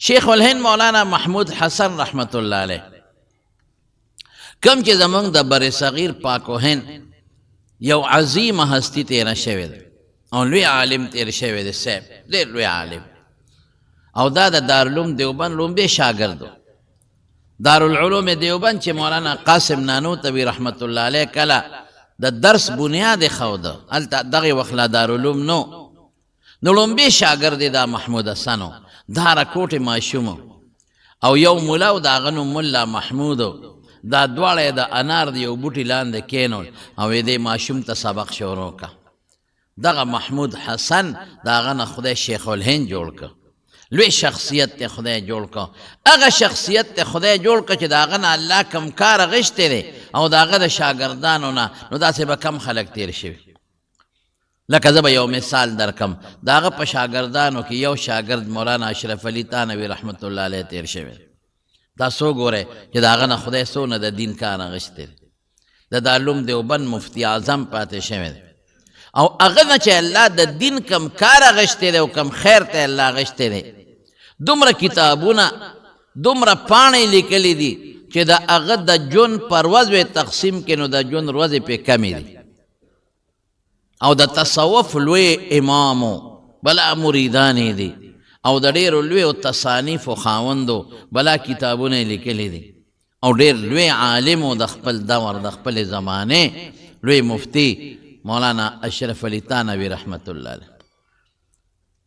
شیخ الهند مولانا محمود حسن رحمت الله علیه کم چې زمونږ د بر صغیر پاک و هند یو عظیم هستی تیره شوې ده او لوی عالم تیر شوی دی صاحب ډېر لوی عالم او دا د دارالعلوم دیوبند لومبی شاګرد و دارالعلوم دیوبند چې مولانا قاسم نانوتوي رحمت الله علیه کله د درس بنیاد یې ښوده هلته دغې وخت لا دارالعلوم نو لومبی شاګرد یې دا محمود حسن و دا راکوټې ماشوم او یو ملا و د هغه نوم ملا محمود دا دواړه د انار د یو بوټي لاندې کینول او یې دې ماشوم ته سبق شروع که دغه محمود حسن د هغه نه خدای شیخ الهند جوړ که لوی شخصیت ته خدای جوړ که هغه شخصیت ته خدای جوړ که چې د هغه نه الله کم کار اخیستی دی او د هغه د شاګردانو نه نو داسې به کم خلک تیر شوي لکه زه به یو مثال درکم د هغه په شاګردانو کې یو شاګرد مولانا اشرف علي تانوي رحمت الله علیه تیر شوی دا څو ګورئ چې د هغه نه خدای څونه د دین کار اخیستی دی د دارالعلوم دیوبند مفتی اعظم پاتې شوی دی او هغه نه چې الله د دین کم کار اخیستی دی او کم خیر ته الله اخیستی دی دومره کتابونه دومره پاڼې لیکلي دي چې د هغه د ژوند پر ورځ تقسیم کړي نو د ژوند ورځې پې کمې دي او د تصوف لوی امامو بلا مریدانې دي او د ډېرو لویو تصانیفو خاوندو بلا کتابونه لیکلي دي او ډېر لوی عالم و د خپل دور د خپلې زمانې لوی مفتی مولانا اشرف علي تانوي رحمت الله علیه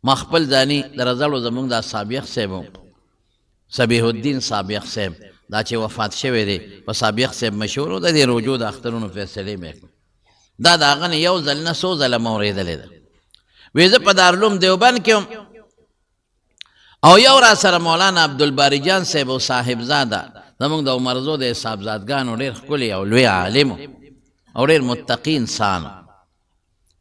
ما خپل ځاني د رزړو زمونږ د سابق صاحب و صبیح الدین سابق صاحب دا چې وفات شوی دی په سابق صاحب مشهور و د دې رجوع د اخترونو فیصلې مې دا د هغه نه یو ځل نه څو ځله مې اورېدلې ده وی زه په دارالعلوم دیوبند کې او یو را سره مولانا عبدالباری جان صاحب او صاحبزاده زمونږ د عمرزو د صاحبزادګانو ډېر ښکلي او لوی عالم او ډېر متقي انسان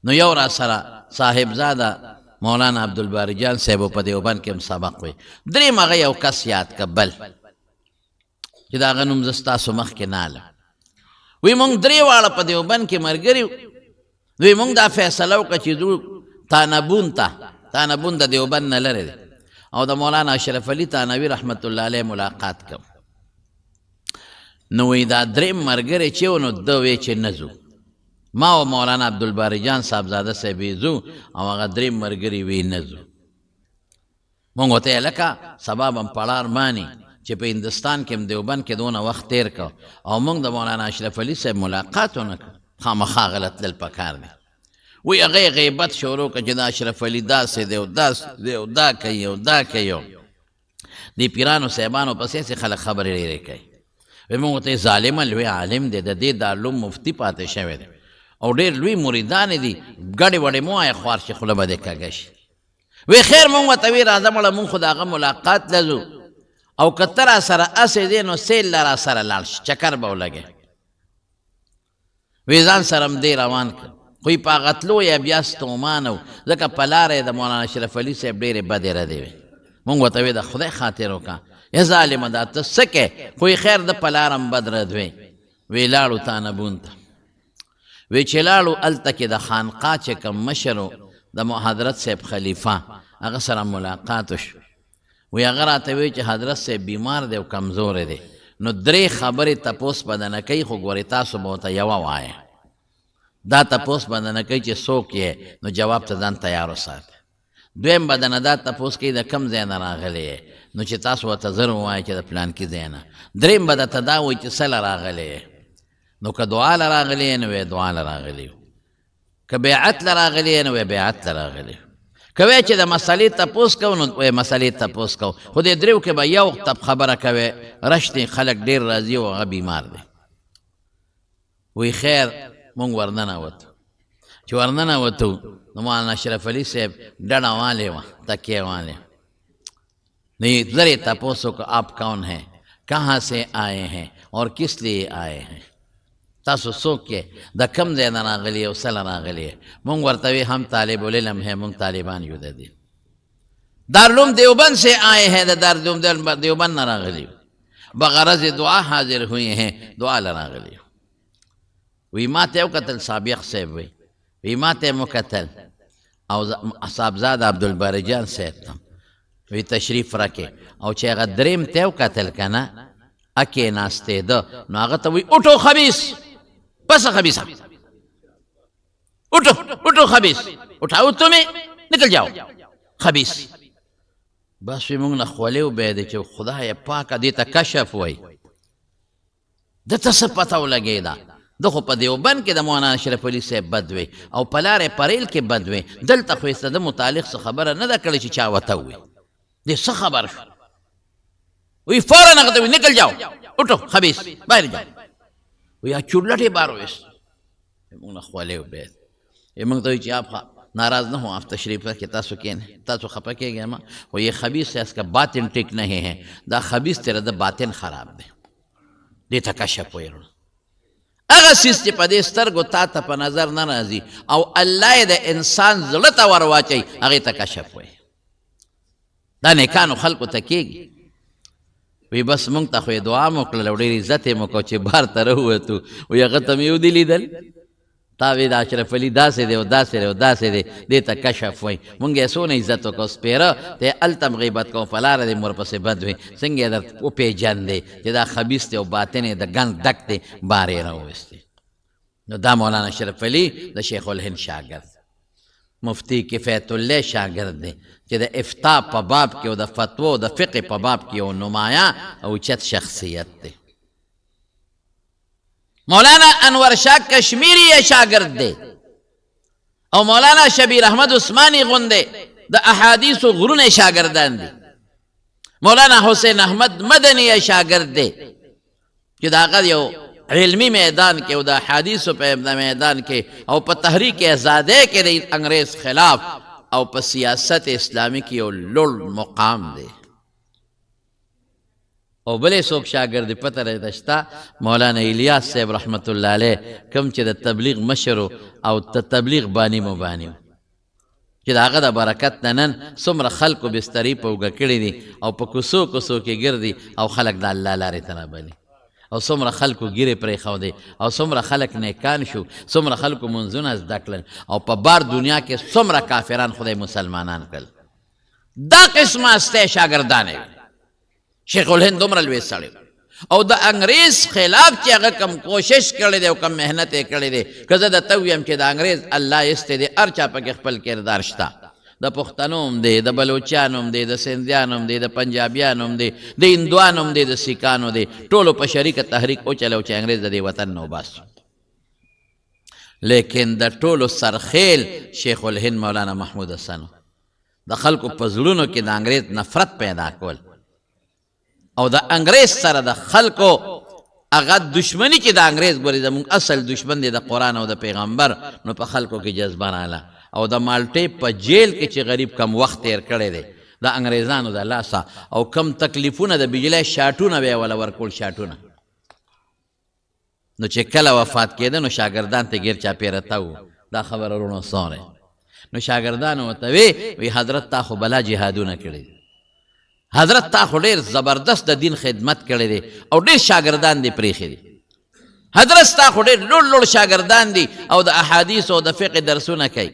نو یو را سره صاحبزاده مولانا عبدالباری جان صاحب په دیوبند کې هم سبق وی درېیم هغه یو کس یاد که بل چې د هغه نوم زه ستاسو مخکې نالم وی مونږ درې واړه په دیوبند کې ملګري وی مونږ دا فیصله وکړه چې ځو تانبون د دیوبند نه لرې دی او د مولانا اشرف علي تانوي رحمت الله علیه ملاقات کوم نو وی دا درېم ملګری چې و نو ده وی چې نه ځو ما او مولانا عبدالباری جان صاحبزاده صاحب یې ځو او هغه درېم ملګري وی نه ځو مونږ ورته یې لکه سبا به پړار ماني چې په هندوستان کې هم دیوبند کې دونه وخت تیر که او موږ د مولانا اشرف علي صاحب ملاقات ونه کړ خامخا غلط تلل پکار دی وی هغه غیبت شروع کړه چې دا اشرف علي داسې دی او داسې دی او دا کوي او دا کوي دې پیرانو صاحبانو پسې چې خلک خبرې ډېرې کوي وی موږ ورته ظالمه لوی عالم دی د دې دارالعلوم مفتي پاتې شوی دی او ډېر لوی مریدانې دي ګډې وډې مو وایه خوار چې خوله به دې کږه شي وی خیر موږ ورته وی راځه مړه موږ خو د هغه ملاقات له ځو او که ته را سره اسې دی نو سیل له را سره لاړ شي چکر به ولګې وی ځان سره هم دی روان کړ خو یې په هغه تلو یا بیا ستومان و ځکه په لاره یې د مولانا اشرف علي صاحب ډېرې بدې ردې وې مونږ ورته وی د خدای خاطر وکړه یا ظالمه دا ته څه کې خو یې خیر د په لاره هم بد رد وې وی لاړو تانبون ته وی چې لاړو هلته کې د خانقاه چې کوم مشر و د حضرت صاحب خلیفه هغه سره ملاقات وشو وی هغه راته وی چې حضرت صاحب بیمار دی او کمزوری دی نو درې خبرې تپوس به نه کوي خو ګورې تاسو به ورته یوه وایه دا تپوس به نه کوي چې څوک یې نو جواب ته ځان تیار وساتئ دویم به نه دا تپوس کوي د کم ځای نه راغلی یې نو چې تاسو ورته زر ووایئ چې د پلانکي ځای نه دریم به درته دا وایي چې څه له راغلی یې نو که دعا له راغلی یې نو وی دعا له راغلی که بیعت له راغلی یې نو وی بیعت له راغلی کوي چې د مسلې تپوس کوو نو مسلې تپوس کوو خو دې دریو کې به یو خبره کوي رشتې خلک ډېر راځي او هغه بیمار دی وی خیر مونږ ورننوتو چې ورننوتو نو مولانا اشرف علي صاحب ډډه والې وه تکیې والې نو یې زر یې تپوس وکړو آپ کون ہیں کہاں سے آئے ہیں اور کس لیے آئے ہیں تاسو څوک یې د کم ځای نه راغلي او څه له راغلي مونږ ورته وی هم طالب العلم ہے مونږ طالبان یو د دې دارالعلوم دیوبند سے آئے ہیں د دارالعلوم دیوبند نه راغلي بغرض دعا حاضر ہوئے ہیں دعا له راغلي وی ما ته وکتل سابق صاحب وی ما ته مو کتل او صاحبزاده عبدالباری جان صاحب ته وی تشریف راکې او چې هغه دریم ته وکتل که نه اکې ناستېده نو هغه ته وی اٹھو خبیث پس خبیث اٹھو خبیث اٹھاؤ تمہیں نکل جاؤ خبیث بس وی مونږ نه خولې وبهېدې چې خدای پاکه دې ته کشف وی دته څه پته ولګېده ده خو په دیوبند کې د مولانا اشرف علي صاحب بد وی او په لارې پریل کې بد وی دلته خو یې د متعلق څه خبره نه ده کړې چې چا ورته ووي دې څه خبر شو وی فوراً هغه ته وی نکل جاؤ اٹھو خبیث باہر جاؤ وی چورلټ یې بار ویست مونږ نه خولې وبهېد مونږ ته وی چې آپ नाराज न हो आप तशरीफ रखे तासु केन तासु खपा के गया मा वो ये खबीस है इसका बातिन टिक नहीं है दा खबीस तेरा दा बातिन खराब दे देता कशफ हुए अगर सिस्ते पदे स्तरगो ताता पर नजर न राजी और अल्लाह दे इंसान ज़लता वरवा चाहिए अगे ता कशफ हुए दाने कानो खल्को तकेगी वी बस मुंगता खुए दुआ मोकल लौड़ेरी इज्जत मोको बाहर तरह हुए तू वो ये तमी उदिली दल تاوی دا اشرف علی داسې دی او داسې دی او داسې دی دې ته کشف وایي مونږ یې څونه عزت وکړو سپېره ته هلته م غیبت کوو په لاره دې ورپسې بد وي څنګه یې در وپېژندې چې دا خبیث دی او باطن یې د ګند ډک دی بار یې راوویستې نو دا مولانا اشرف علی د شیخ الهند شاګرد مفتی کفایت الله شاګرد دی چې د افتا په باب کې او د فتوا او د فقه په باب کې یو نمایاں او چت شخصیت دی مولانا انور شاہ کشمیری یہ شاگرد دے او مولانا شبیر احمد عثمانی غندے دا احادیث و غرون شاگردان دی مولانا حسین احمد مدنی یہ شاگرد دے کہ دا غد یو علمی میدان کے او دا احادیث و میدان کے او پا تحریک ازادے کے دے انگریز خلاف او پا سیاست اسلامی کی او لڑ مقام دے او بلے سوک شاگرد پتہ رہتا شتا مولانا الیاس صاحب رحمت اللہ علیہ کم چی دا تبلیغ مشرو او تبلیغ بانی مبانیو چی دا آغا دا برکت ننن سمر خلقو بستری پوگا کردی دی او پا کسو کسو کی گردی او خلق دا اللہ لاری تنابلی او سمر خلقو گیری پری خو دی او سمر خلق نیکان شو سمر خلقو منزون از دکلن او پا بار دنیا کے سمر کافران خدای مسلمانان کل دا قسم استے شاگردانے شیخ الہند عمر الویس سڑے او دا انگریز خلاف چی اگر کم کوشش کرے دے او کم محنت کرے دے کزا دا تویم چی دا انگریز اللہ استے دے ارچا پا اخپل کردار شتا دا پختنوم دے دا بلوچانوم دے دا سندیانوم دے دا پنجابیانوم دے دا اندوانوم دے دا سکانو دے ٹولو پا شریک تحریک او چلے او چی انگریز دا دے وطن نو باس لیکن دا ٹولو سرخیل شیخ الہند مولانا محمود حسنو دا خلقو پزلونو کی دا انگریز نفرت پیدا کول او دا انگریز سره دا خلقو اغا دشمنی کی دا انگریز گوری دا مونگ اصل دشمن دی دا قرآن او دا پیغمبر نو پا خلقو کی جذبان آلا او دا مالٹے پا جیل کی چی غریب کم وقت تیر کرے دے دا انگریزانو دا لاسا او کم تکلیفون دا بجلے شاٹون بے والا ورکول شاٹون نو چی کل وفات کیدن نو شاگردان تے گیر چا پیرتاو دا خبر رونو سونے نو شاگردانو تاوی حضرت تا خو بلا جہادون کردی حضرت تا خو ډیر زبردست د دین خدمت کړی دی او ډیر شاگردان دی پریخي دی حضرت تا خو ډیر لوړ شاگردان دی او د احادیث او د فقه درسونه کوي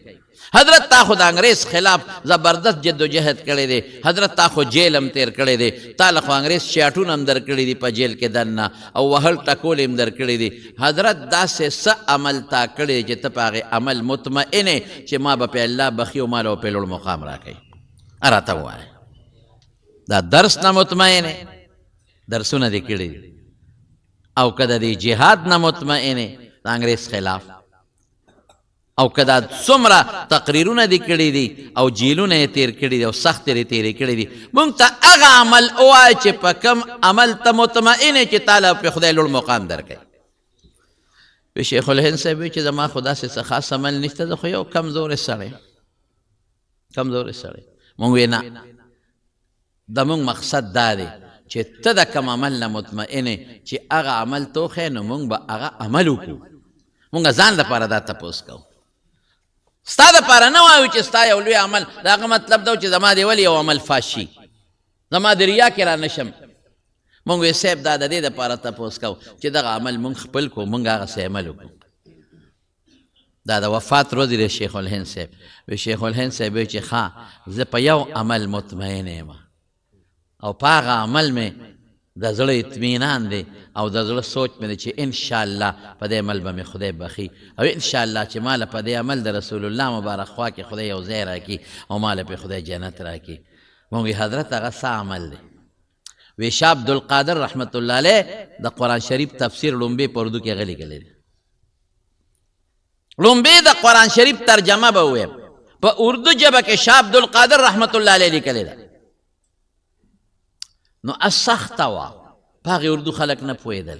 حضرت تا خو د انګریز خلاف زبردست جد و جہد کړی دی حضرت تا خو جیل هم تیر کړی دی تا له خو انګریز شاټون هم در کړی دی په جیل کې دننه او وهل ټکول هم در کړی دی حضرت داسې څه عمل تا کړی چې ته په هغې عمل مطمئن چې ما به په الله بخي او ما له په لوړ مقام راکوي راته ووایه دا درس نا مطمئن ہے درسونه دی کړي او کدا دی جهاد نا مطمئن ہے دا انگریز خلاف او کدا څومره تقریرونه دی کړي دي او جیلونه تیر کړي دي او سخت لري تیر کړي دي مونږ ته هغه عمل اوای چې په کم عمل ته مطمئن چې تعالی په خدای لوړ مقام درکړي شیخ الهند صاحب چې زما خدا سے خاص عمل نشته خو یو کمزور سړی مونږ وینا دا مونږ مقصد دا دی چې ته د کم عمل نه مطمئن چې هغه عمل توخې نو مونږ به هغه عمل وکړو مونږ ځان لپاره دا تپوس کوو ستا دپاره نه وایو چې ستا یو لوی عمل د هغه مطلب دا چې زما دی ولې یو عمل فاش شي زما د ریا کې را نشم مونږ وی صاحب دا د دې دپاره تپوس کوو چې دغه عمل مونږ خپل کړو مونږ هغسې عمل وکړو دا د وفات ورځې د شیخ الهند صاحب وی شیخ الهند صاحب وی چې ښه زه په یو عمل مطمئن یم او په هغه عمل مې د زړه اطمینان دی او د زړه سوچ مې دی چې انشاءالله په دې عمل به مې خدای بخي او انشاءالله چې ماله په دې عمل د رسول الله مبارک خوا کې خدای یو ځای راکړي او ماله پې خدای جنت راکړي. مونږ حضرت هغه څه عمل دی. وی شاه عبدالقادر رحمت الله علیه د قرآن شریف تفسیر لومبې په اردو کې هغه لیکلی دی. لومبې د قرآن شریف ترجمه به وویم په اردو ژبه کې شاه عبدالقادر رحمت الله علیه لیکلی ده. نو سخته وه، په هغې اردو خلک نه پوهېدل،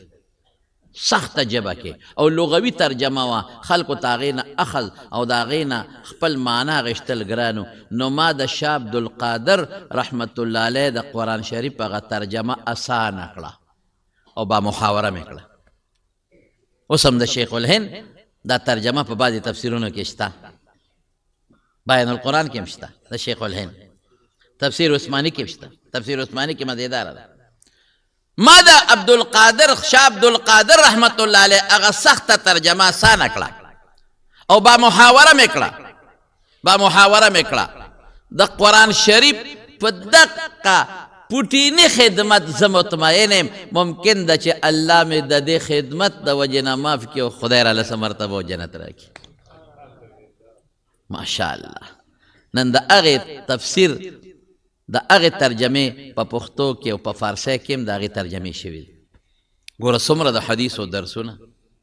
سخته ژبه کې او لغوي ترجمه وه، خلکو ته هغې نه اخذ او د هغې نه خپل معنا غشتل ګرانو. نو ما د شاه عبدالقادر رحمت الله علیه د قرآن شریف هغه ترجمه اسانه کړه او با محاوره مې کړه. اوس هم د شیخ الهند دا ترجمه په بعضې تفسیرونو کې شته، بیان القرآن کې هم شته د شیخ الهند، تفسیر عثماني کې هم شته. تفسیر عثماني کې مزیداره ده. ما د عبدالقادر شاه عبدالقادر رحمت الله علیه هغه سخته ترجمه اسانه کړه او با محاوره مې کړه د قرآن شریف په دقه پوټینی خدمت زه مطمئن یم ممکن ده چې الله مې د دې خدمت د وجې نه معاف کړي او خدای راله څه مرتبه او جنت راکړي. ماشاءالله نن د هغې تفسیر د هغې ترجمې په پښتو کې او په فارسی کې هم د هغې ترجمې شوي دي. ګوره څومره د حدیثو درسونه،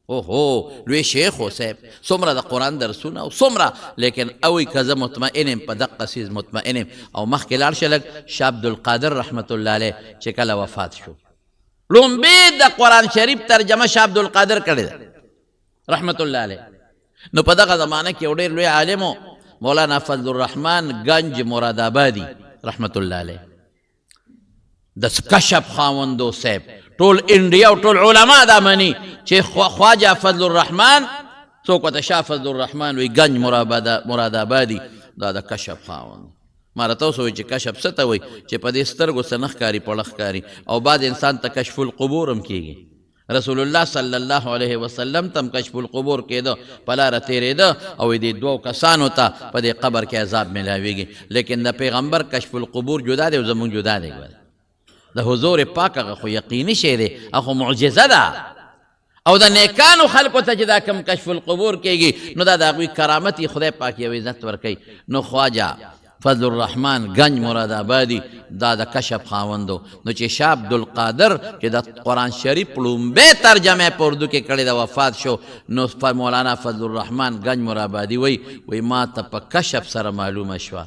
اوهو لوی شیخ و صاحب، څومره د قرآن درسونه او څومره، لیکن اوی که زه مطمئن یم په دقه څیز مطمئن یم. او مخکې لاړ شه لږ شاه عبدالقادر رحمت الله علیه چې کله وفات شو، لومبې د قرآن شریف ترجمه شاه عبدالقادر کړې ده رحمت الله علیه. نو په دغه زمانه کې یو ډېر لوی عالم و مولانا فضل الرحمن گنج مراد آبادي رحمت الله علیه، د کشف خاوندو صاحب، ټول انډیا او ټول علما دا مني چې خواجه فضل الرحمن څوک ورته شاه فضل الرحمن وی گنج مراد آبادي دا د کشف خاوند. ما راته اوس وایي چې کشف څه ته وایي چې په دې سترګو څه نه ښکاري پړه ښکاري او بعد انسان ته کشف القبور هم کېږي. رسول الله صلی الله علیه وسلم تم کشف القبور کېده، په لاره تېرېده او دې دوو کسانو ته په دې قبر کې عذاب میلاویږي. لیکن د پیغمبر کشف القبور جدا دی او زمونږ جدا دی. د حضور پاک هغه خو یقیني شی دی، هغه معجزه ده. او د نیکانو خلکو ته چې دا کم کشف القبور کېږي نو دا د هغوی کرامت خدای پاک یو عزت ورکوي. نو خواجه فضل الرحمن گنج مراد آبادي دا د کشف خاوندو. نو چې شاه عبدالقادر چې د قرآن شریف لومبې ترجمه په اردو کې کړې ده وفات شو، نو مولانا فضل الرحمن گنج مراد آبادي وی ما ته په کشف سره معلومه شوه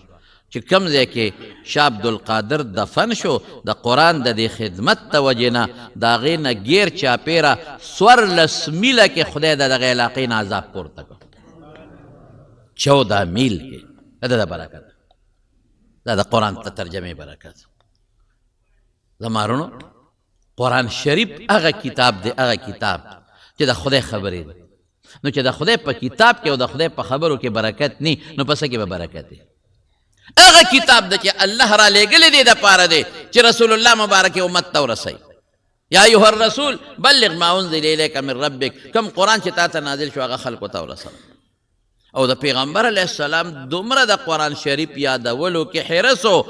چې کوم ځای کې شاه عبدالقادر دفن شو د قرآن د دې خدمت د وجې نه د هغې نه ګیر چاپېره 14 میله کې خدای د دغې علاقې نه عذاب پورته کړ. 14 میل کې دا د برکت، دا د قرآن ته ترجمې برکت. زمارونو قرآن شریف هغه کتاب دی، هغه کتاب چې د خدای خبرې دی. نو چې د خدای په کتاب کې او د خدای په خبرو کې برکت نی نو په څه کې به برکت دی؟ هغه کتاب دی چې الله را لېږلی دی دپاره دی چې رسول الله مبارک امت ته ورسوي. یا ایها الرسول بلغ ما انزل الیک من ربک، کم قرآن چې تا ته نازل شو هغه خلکو ته ورسوه. او د پیغمبر علیه السلام دومره د قرآن شریف یادولو کې حرص و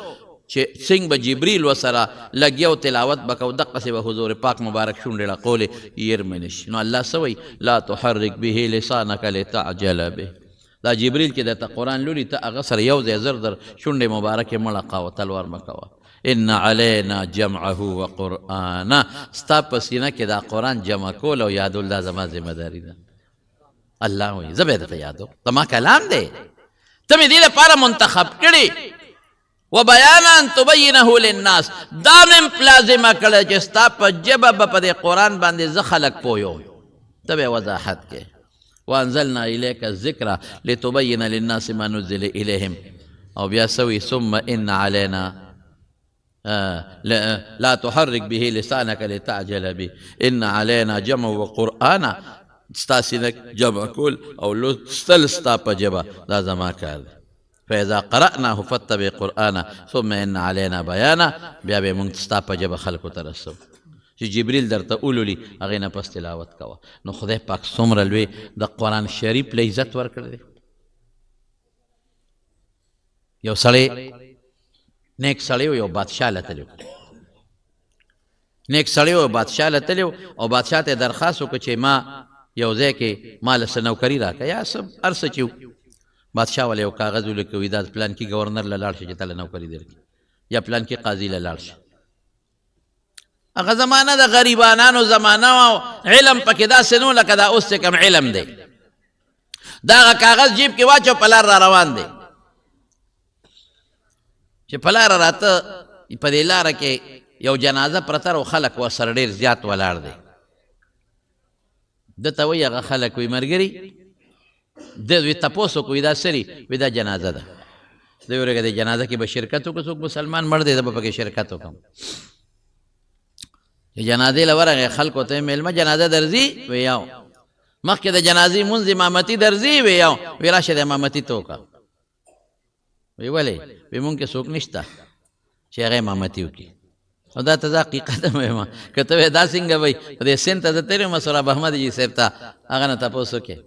چې څنګه به جبریل ورسره لګیا تلاوت به کو، دقسې به حضور پاک مبارک شونډې ړقولې یرمې نه شي. نو الله څه وایي؟ لا تحرک به لسانک لتعجل به. دا جبریل چې درته قرآن لولي ته هغه سره یو ځای زر در شونډې مبارکې مه ړقوه، تلوار مه کوه. ان علینا جمعه و قرآنه، ستا په سینه کې دا قرآن جمع کول او یادول دا زما ذمهداري ده. الله وایي زه به یې درته یادوم، زما کلام دی، ته مې دې لپاره منتخب کړي. و بیانا تبینه للناس، دا مې لازمه کړی چې ستا په ژبه به په دې قرآن باندې زه خلک پویوم، ته به وضاحت کې. وانزلنا الیک الذکر لتبین للناس ما نزل الیهم. او بیا سوی ثم ان علینا لا تحرک به لسانک لتعجل به ان علینا جمع و قرآن، ستا سینه جمع کول او لوستل ستا په ژبه دا زما کار دی. فاذا قرأناه فاتبع قرآنه ثم ان علینا بیانه، بیا به موږ ستا په ژبه خلکو ته رسو چې جبریل درته اولولي هغې نه پس تلاوت کوه. نو خدای پاک څومره لوی د قرآن شریف له عزت ورکړی دی. یو سړی نیک سړی و، یو بادشاه له تللی نیک سړی و بادشاه له تللی او بادشاه ته درخواست وکړه چې ما یو ځای کې ما له څه نوکري راکړه یا څه هر څه چې بادشاه ولې یو کاغذ ولیکه دا پلان کې ګورنر له لاړ شه چې تاله نوکري درکړي یا پلان کې قاضي له لاړ شه هغه زمانه د غریبانانو زمانه او علم پکې داسې نو لکه دا اوس چې کوم علم دی دا هغه کاغذ جیب کې واچو په لار را روان دی چې په لاره راته په دې لاره کې یو جنازه پرته او خلک ورسره ډېر زیات ولاړ دی ده ته وایي هغه خلک وایي ملګري ده وی تپوس وکړو دا سري وی دا جنازه ده ده ویل د جنازه کې به شرکت وکړو څوک مسلمان مړ دی ده به پکې شرکت وکړم چې جنازې له ورغې خلکو ته میلمه جنازه درځي وی یو مخکې د جنازې مونځ امامتي درځي وی یو وی راشه د امامتي ته وکړه وی ولې وی مونږ کې څوک نشته چې هغه امامتي وکړي او دا ته زه حقیقت هم وایم که ته وایې دا څنګه وایي په دې سیند ته زه تللی وم سراب احمد جي صاحب ته هغه نه تپوس وکړې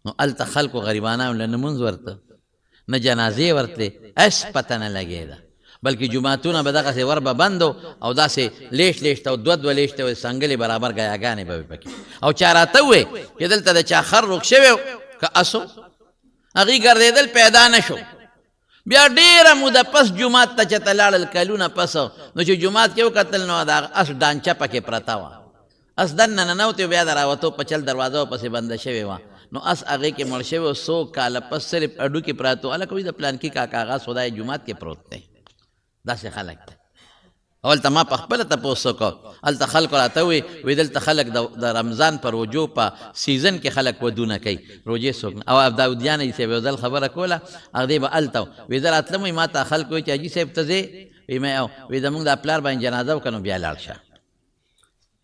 نو هلته خلکو غریبانانو له نه مونځ ورته نه جنازې ورتلې اس پته نه لګېده بلکې جوماتونه به دغسې ور به بند او داسې لیش لیشته او دوه لیشته وې سنګلې برابر ګیاګانې به وې پکې او چا راته ووې چې دلته د چا خر روغ شوی که اسو هغې ګرځېدل پیدا نه شو بیا ډېره موده پس جومات ته چې ته لاړل کلونه پس نو چې جومات کې وکتل نو د اس ډانچه پکې پرته وه اس دننه ننوتې بیا د راوتو په چل دروازه پسې بنده شوې وه نو اس هغې کې مړ شوی 100 کاله پس صرف اډو کې پراته هلکه وایي د پلانکي کاکا هغه خدای جومات کې پروت دی داسې خلک دی او هلته ما په خپله تپوس وکړو هلته خلکو راته وایي دلته خلک د رمضان په روجو په سیزن کې خلک ودونه کوي روجې څوک نه او داودیانه صاحب یو ځل خبره کوله هغې به هلته وایي زه راتلم وایي ما ته خلک وایي چې حاجي صاحب ته ځې وایي ما وایي زمونږ دا پلار باندې جنازه وکړه نو بیا لاړ شه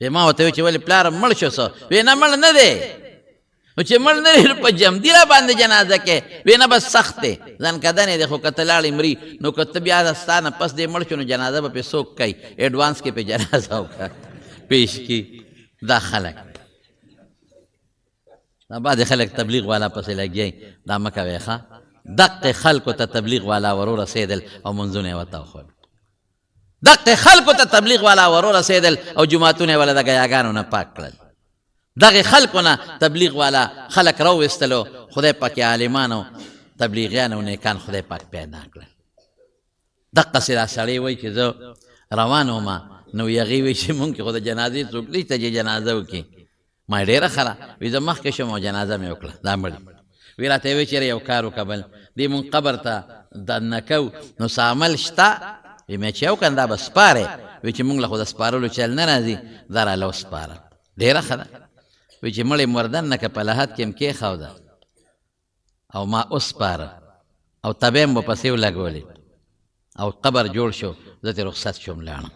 وایي ما ورته وایي چې ولې پلار مړ شو څه وایي نه مړ نه دی نو چې مړ نه دی په جمدي را باندې جنازه کې وایي نه بس سخت دی ځان کدنې دی خو که ته لاړې مري نو که ته بیا ستا نه پس دی مړ شو نو جنازه به پې څوک کوي ایډوانس کې پې جنازه وکړه پیش کړي دا خلک دا بعضې خلک تبلیغ والا پسې لګیایي دا مه کوئ ښه دقې خلکو ته تبلیغ والا ورو رسېدل او منځونه یې ورته وښول دقې خلکو ته تبلیغ والا ورو رسېدل او جوماتونه یې وله د ګیاګانو نه پاک کړل دغې خلکو نه تبلیغ والا خلک راوویستلو خدای پاک یې عالمانو تبلیغیان او نیکان خدای پاک پیدا کړل دقسې دا سړی وایي چې زه روان وم نو هغې وایي چې مونږ کې خو د جنازې څوک نشته چې جنازه وکړي ما ډېره ښه وایي زه مخکې شوم او جنازه مې وکړه دا مړي وی راته یې وایي چېرې یو کار وکړه بل دې مونږ قبر ته دننه کوو نو څه عمل شته وایي مې چې یو کن دا به سپارې وایي چې مونږ له خو د سپارلو چل نه راځي دا راله وسپاره ډېره ښه ده وایي چې مړی مردن نه که په لحد کې م کېښوده او ما وسپاره او تبې م به پسې ولګولې او قبر جوړ شو زه ترې رخصت شوم لاړم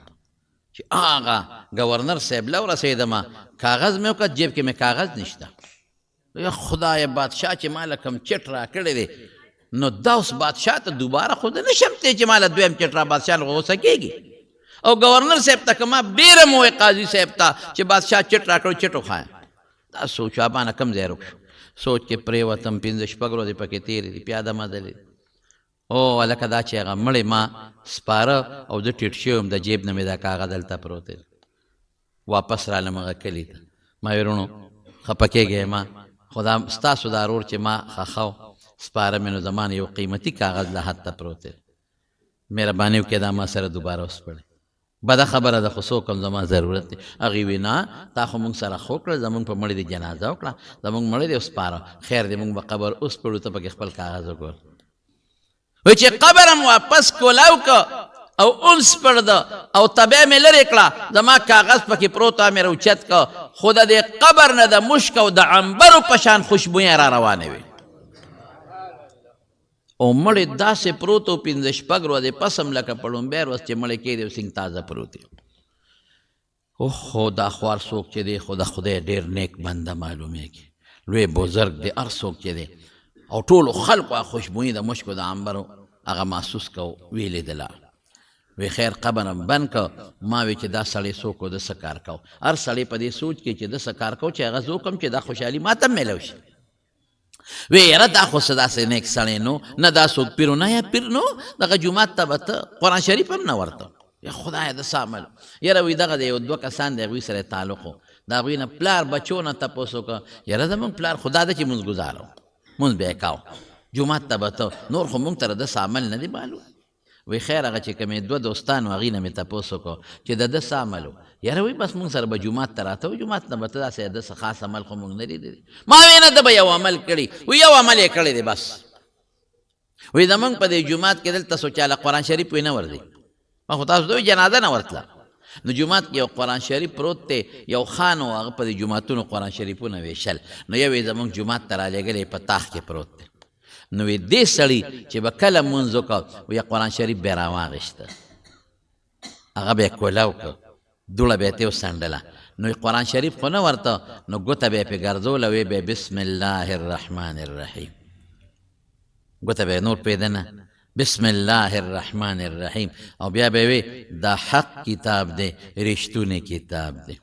چې هغه ګورنر صاحب له ورسېدمه کاغذ مې وکړ جیب کې مې کاغذ نشته یا خدای بادشاه چې ما له کوم چټ را کړی دی نو دا اوس بادشاه ته دوباره خو نه شم تی چې ما له دویم چټ را بادشاه له غوسه کېږي او ګورنر صاحب ته که ما ډېره مو وایي قاضي صاحب ته چې بادشاه چټ را کړو چټ وخایم دا سوچ ابانه کم ځای روک شو سوچ کې پرېوتم 5-6 ورځې پکې تېرې دي پیاده مزلې او هلکه دا چې هغه مړی ما سپاره او زه ټیټ شوی وم د جیب نه مې دا کاغذ هلته پروت دی واپس رالم هغه کلي ته ما ویې وروڼو خفه کېږئ ما خو دا ستاسو دا رور چې ما ښخو سپاره مې نو زما یو قیمتي کاغذ له حد ته پروت دی مهرباني وکړئ دا ما سره دوباره وسپړئ بده خبره ده خو څوک هم زما ضرورت دی هغې وی نه تا خو مونږ سره ښه وکړه زمونږ په مړي د جنازه وکړه زمونږ مړی دی وسپاره خیر دی مونږ به قبر وسپړو ته پکې خپل کاغذ وګور وایي چې قبر هم واپس کولاو که او وسپړ ده او تبې مې لرې کړه زما کاغذ پکې پروت مې راوچت که خو د دې قبر نه د مشک او د عنبرو په شان خوشبویې را روانې وې او مړی داسې پروت و 5-6 ورځې پس هم لکه په لومبی ورځ چې مړی کېدی او څنګ تازه پروت دی اوهو دا خوار څوک چې دی خو د خدای ډېر نیک بنده معلومیږي لوی بزرګ دی هر څوک چې دی او ټولو خلکو خوشبویي د مشکو د عنبرو هغه محسوس کو ویې لیدله وی خیر قبر هم بند که ما وی چې دا سړی څوک و د څه کار کو هر سړی په دې سوچ کې چې د څه کار کو چې هغه زه وکړم چې دا خوشحالي ما ته میلو شي وی یاره دا خو څه داسې نیک سړی نو نه دا څوک پیر نه یا پیر نو دغه جومات ته به ته قرآن شریف هم نه ورته یا خدای د سامل یره وی دغه یو دوه کسان د هغوی سره تعلق و د هغوی نه پلار بچو نه تپوس وکړه یره زمونږ پلار خدا ده چې مونځ ګزارو مونځ به یې کاو جومات ته به ته نور خو مونږ ته د څه عمل نه دی معلوم وی خیر هغه چې کومې دوه دوستان و هغوی نه مې تپوس وکړو چې د ده څه عمل و یاره وی بس مونږ سره به جومات ته راته و جومات نه به ته داسې د څه خاص عمل خو مونږ نه لیدلی ما وی نه ده به یو عمل کړي وی یو عمل یې کړی دی بس وی زمونږ په دې جومات کې دلته څو چاله قرآن شریف وی نه ورځي ما خو تاسو ته جنازه نه ورتله نو جومات کې یو قرآن شریف پروت دی یو خان و هغه په دې جوماتونو قرآن شریفونه ویشل نو یو یې زمونږ جومات ته رالېږلی په تاخ کې پروت دی نو وی دې سړي چې به کله مونځ وکړ وی قرآن شریف به یې راواغېسته هغه به یې کوله وکړه دوړه به یې ترې وڅنډله نو قرآن شریف خو نه ورته نو ګوته به یې پرې ګرځوله وی به بسم الله الرحمن الرحیم ګوته به یې نور پوهېده نه بسم الله الرحمن الرحیم او بیا به وی دا حق کتاب دی رښتونی کتاب دی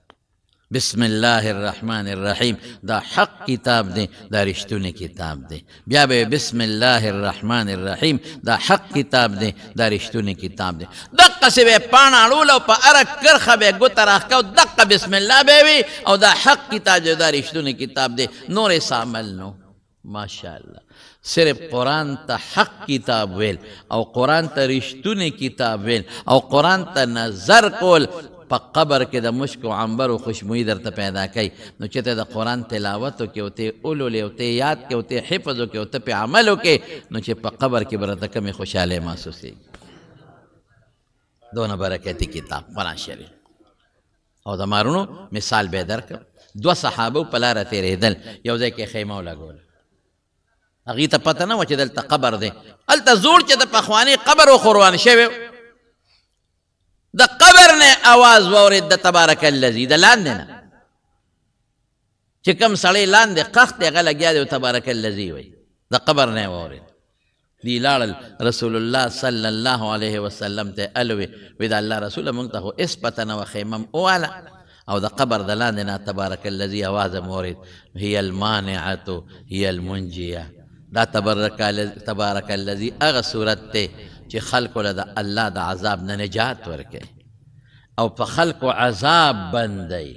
بسم الله الرحمن الرحیم دا حق کتاب دی دا رښتونی کتاب دی بیا به بسم الله الرحمن الرحیم دا حق کتاب دی دا رښتونی کتاب دی دقسې به یې پاڼه اړوله او په هره کرښه به یې ګوته راښکه دقه بسم الله به وي او دا حق کتاب دی دا رښتونی کتاب دی نور یې عمل نو ماشاءالله صرف قرآن ته حق کتاب ویل او قرآن ته رښتونی کتاب ویل او قرآن ته نظر کول په قبر کې د مشک و عنبر و خوشبویي درته پیدا کوي نو چې ته د قرآن تلاوت وکړې او ته اولولې او ته یاد کړې او ته حفظ وکړې او ته پې عمل وکړې نو چې په قبر کې به راته کمې خوشحالۍ محسوسېږي دونه برکتي کتاب قرآن شریف او د مارونو مثال به یې درکړ دوه صحابه په لاره تېرېدل یو ځای کې خیمه ولګوله هغوی ته پته نه وه چې دلته قبر دی هلته زوړ چې د پخواني قبر و خوروان شوی د قبر نه آواز واورېد د تبارک الذي د لاندې نه چې کوم سړی لاندې قخ دی هغه لګیا دی او تبارک الذي وایي د قبر نه یې واورېد دی لاړل رسول الله صلی الله علیه وسلم ته الوی وی د الله رسوله مونږ ته خو هېڅ پته نه وه خیمه وواله او د قبر د لاندې نه تبارک الذي آواز م واورېد هي المانعة هي المنجیه دا تبارک الذي هغه صورت دی چې خلکو له د الله د عذاب نه نجات ورکوي او په خلکو عذاب بندوي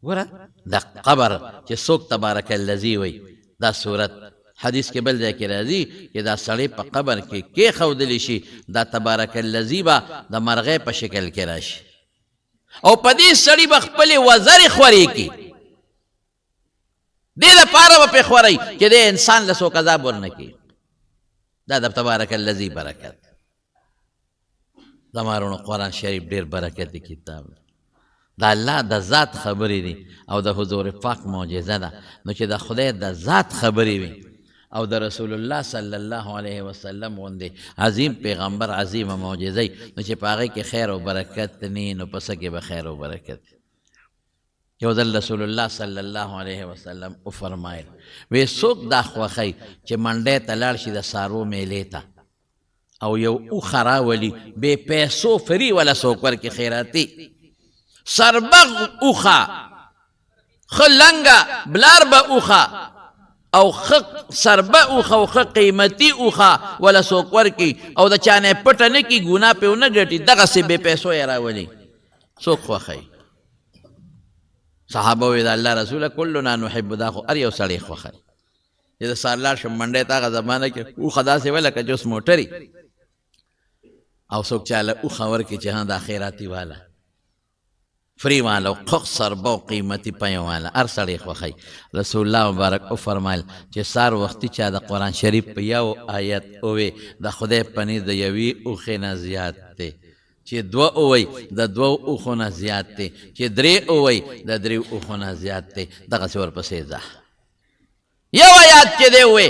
ګوره د قبر چې څوک تبارک الذي وایي دا صورت حدیث کې بل ځای کې راځي چې دا سړی په قبر کې کېښودلی شي دا تبارک الذي به د مرغۍ په شکل کې راشي او په دې سړي به خپلې وزرې خورې کړي دې دپاره به پرې خورئ چې دې انسان له څوک عذاب ورنه کړي دا د تبارک الذي برکت زمارونو قرآن شریف ډېر برکتي کتاب د الله د ذات خبرې دي او د حضور پاک معجزه ده نو چې د خدای د ذات خبرې وي او د رسول الله صلی الله علیه وسلم غوندې عظیم پیغمبر عظیمه معجزه نو چې په هغې کې خیر او برکت نه نو په څه کې به خیر او برکت یو ځل رسول الله صلی الله علیه وسلم وفرمایل وی څوک دا خوښوي چې منډۍ ته لاړ شي د څارو میلې ته او یو اوښه راولي بې پیسو فري ولا څوک ورکړي خیراتي سربغ اوښه ښه لنګه بلار به اوښه او ښه سربه اوښه او ښه قیمتي اوښه ولا څوک ورکړي او د چا نه یې پټه نه کړي ګناه پرې ونه ګټي دغسې بې پیسو یې راولي څوک خوښوي صحابه وی د الله رسوله کلنا نحب دا خو هر یو سړی خوښوي چې د سهار لاړ شم منډۍ ته هغه زمانه کې اوښه داسې وه لکه چې اوس موټري او څوک چاله اوښه ورکړي چې دا خیراتي واله فری والا او قخ سربه او قیمتي پی والا هر سړی خوښوي رسول الله مبارک وفرمایل چې سهار وختي چا د قرآن شریف په یو آیت ووی د خدای په نزد د یوې اوښې نه زیات دی چې دوه اووی د دوو اوښو نه زیات دی چې درې اووی د درې اوښو نه زیات دی دغسې ورپسې ځه یو آیات چې دی ووی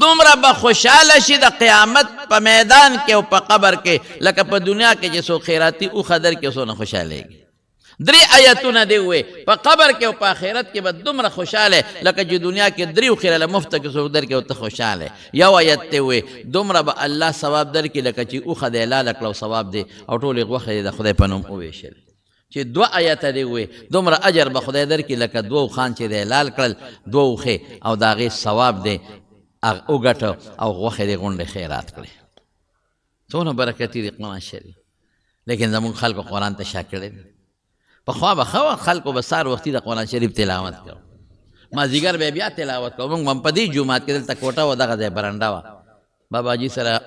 دومره به خوشحاله شي د قیامت په میدان کې او په قبر کې لکه په دنیا کې چې څوک خیراتي اوښه درکړي څونه خوشحالېږي درې آیتونه دی ووی په قبر کې او په آخرت کې به دومره خوشحاله لکه چې دنیا کې درې اوښې له مفته کې څوک درکړي او ته خوشحاله یو آیت دی ووی دومره به الله ثواب درکړي لکه چې اوښه دی حلاله کړه او ثواب دی او ټولې غوښې د خدای په نوم وویشل چې دوه آیته دی ووی دومره اجر به خدای درکړي لکه دوه اوښان چې دی حلال کړل دوه اوښې او د هغې ثواب دی وګټه او غوښې دی غونډې خیرات کړې څونه برکتي دی قرآن شریف لیکن زمونږ خلکو قرآن ته شا کړی دی پخوا به ښه خلکو به سهار وختي د قرآن شریف تلاوت کوو مازدیګر به بیا تلاوت کوو موږ هم په دې جومات کې دلته کوټه وه دغه ځای برنډه وه باباجي سره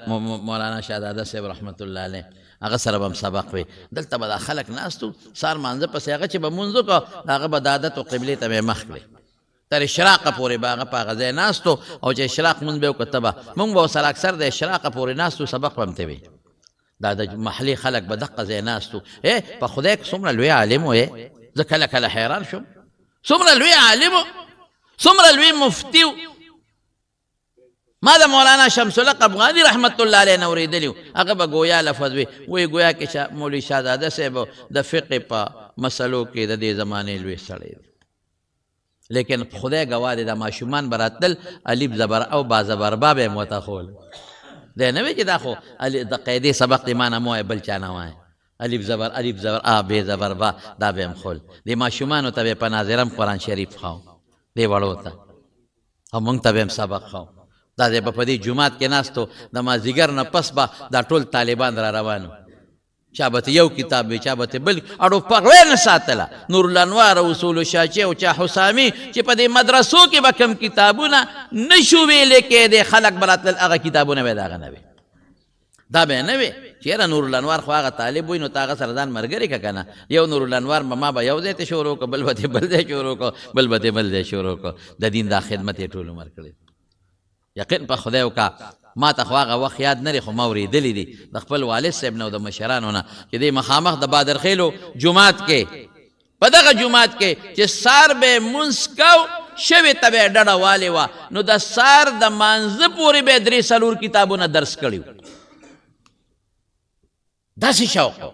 مولانا شهزاده صاحب رحمت الله علیه هغه سره به هم سبق وی دلته به دا خلک ناست وو سهار مانځه پسې هغه چې به مونځ وکړو هغه به د عادت و قبلې ته به یې مخ کړې تر اشراقه پورې به هغه په هغه ځای ناست او چې اشراق مونځ به یې وکړه ته به مونږ به ورسره اکثر د اشراقه پورې ناست سبق به هم ته وي دا د محلي خلک به دقه ځای ناست وو په خدای کې څومره لوی عالم و زه کله کله حیران شوم څومره لوی عالم و څومره لوی مفتي و ما د مولانا شمس الحق افغاني رحمت الله علیه نه اورېدلي وو هغه به ګویا لفظ وي وایي ګویا کې مولوي شهزاده صاحب د فقې په مسلو کې د دې زمانې لوی سړی دی لیکن خدای ګواه دی د ماشومان به راتلل الف زبر او با زبر با به یې موته ښول دی نه وی چې دا خو د قاعدې سبق دی ما نه مه وایه بل چا نه وایه الف زبر آ بې زبر با دا به یې هم ښول دې ماشومانو ته به یې په ناظرم قرآن شریف ښاو دې وړو ته او موږ ته به هم سبق ښاو دا دی به په دې جومات کې ناستو د مازدیګر نه پس به دا ټول طالبان را روانو چا به یو کتاب وي چا به بل اړو پروا نه ساتله نورالانوار او اصول شاچي او چا حسامي چې په دې مدرسو کې به کوم کتابونه نشو ویلې کېدې خلک به راتلل هغه کتابونه به د هغه نه وي دا به نه وي چېرې نورالانوار خو هغه طالب وي نو ته هغه سره ځان ملګری که که نه یو نورالانوار ما به یو ځای ته شروع کړو بل به دې بل ځای شروع کړو بل به دې بل ځای شروع کړو د دین دا خدمت یې ټول عمر کړی یقین په خدای وکړه ما ته خو هغه وخت یاد نه لري خو ما اورېدلي دي د خپل والد صاحب نه او د مشرانو نه چې دی مخامخ د بادرخیلو جومات کې په دغه جومات کې چې سار به مونځ کو شوې ته به یې ډډه والې وه نو د سار د مانځه پورې به یې 3-4 کتابونه درس کړي وو داسې شوق و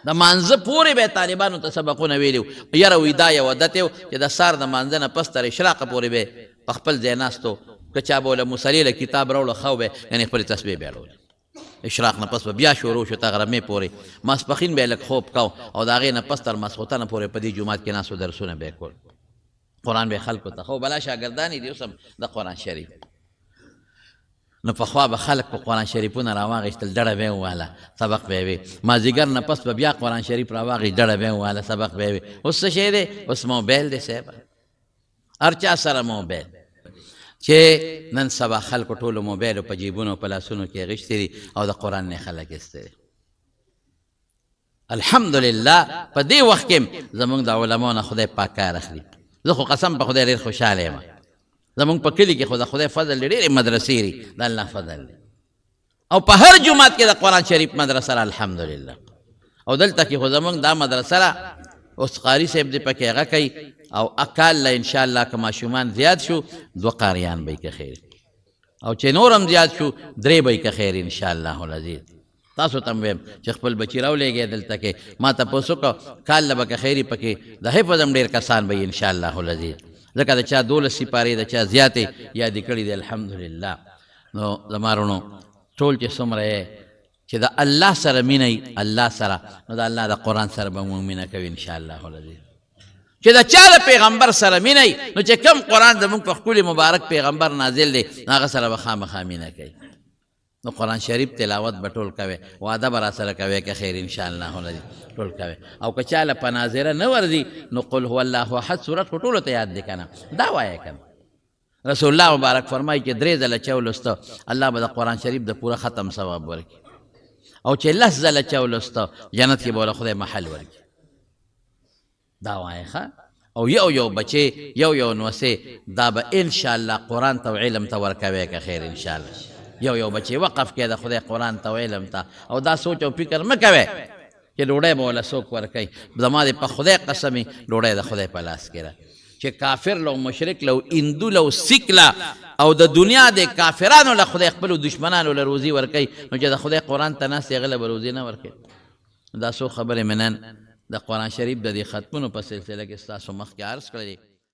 د مانځه پورې به یې طالبانو ته سبقونه ویلي وو یاره وایي دا یو عادت یو چې د سار د مانځه نه پس تر اشراقه پورې به په خپل ځای ناستو که چا به له مصلي له کتاب راوړه ښه به یعنې خپلې تسبیح به یې اړولې اشراق نه پس به بیا شروع شو ته غرمې پورې ماسپښین به یې لږ خوب کو او د هغې نه پس تر ماسخوتنه پورې په دې جومات کې ناستو درسونه به یې کول قرآن به یې خلکو ته خو بلا شاګردانې دي اوس هم د قرآن شریف نو پخوا به خلک په قرآن شریفونه راواغېستل ډډه به یې وواله سبق به یې وي مازدیګر نه پس به بیا قرآن شریف راواغېست ډډه به یې وواله سبق به یې وي اوس څه شی دی اوس موبایل دی صاحب هر چا سره موبایل چې نن سبا خلکو ټولو موبایلو په جیبونو په لاسونو کې اخیستې دي او د قرآن نه خلک ایستلی الحمدلله په دې وخت کې زمونږ د علماو نه خدای پاک کار اخلي زه خو قسم په خدای ډېر خوشحاله یم زمونږ په کلي کې خو د خدای فضل دی ډېرې مدرسې دي د الله فضل دی او په هر جومات کې د قرآن شریف مدرسه را الحمدلله او دلته کې خو زمونږ دا مدرسه را اوس قاري صاحب دې پکې هغه کوي او اکال له انشاءالله که ماشومان زیات شو 2 قاریان به یې که خیر او چې نور هم زیات شو 3 به یې که خیر انشاءالله العزیز تاسو ته هم ویم چې خپل بچي راولېږئ دلته کې ما تپوس وکړه کال له به که خیري پکې د حفظ هم ډېر کسان به یې انشاءالله العزیز ځکه د چا 12 سپارې د چا زیاتې یادې کړي دي الحمدلله نو زما وروڼو ټول چې څومره یې چې د الله سره مینه وي الله سره نو د الله د قرآن سره به مونږ مینه کوي انشاءالله العزیز چې د چا د پیغمبر سره مینه وي نو چې کم قرآن زمونږ په ښکلي مبارک پیغمبر نازل دی هغه سره به خامخا مینه کوي نو قرآن شریف تلاوت به ټول کوئ وعده به را سره کوئ که خیر انشاءالله العزیز ټول کوئ او که چا له په ناظره نه ورځي نو قل هو الله احد صورت خو ټولو ته یاد دی که نه دا وایه که رسول الله مبارک فرمایي چې 3 ځله چا ولسته الله به د قرآن شریف د پوره ختم ثواب ورکړي او چې 10 ځله چا ولسته جنت کې به له خدای محل ورکړي دا وایه ښه او یو بچی یو نوسې دا به انشاءالله قرآن ته او علم ته ورکوي که خیر انشاءالله یو بچی وقف کې د خدای قرآن ته او علم ته او دا سوچ او فکر مه کوئ چې ډوډۍ به وله څوک ورکوي زما د په خدای قسمې ډوډۍ د خدای په لاس کې ده چې کافر له مشرک له هندو له سیک له او د دنیا د کافرانو له خدای خپلو دشمنانو له روزي ورکوي نو چې د خدای قرآن ته ناست هغه له به روزي نه ورکوي دا څو خبرې مې نن د قرآن شریف د دې ختمونو په سلسله کې ستاسو مخکې عرض کړی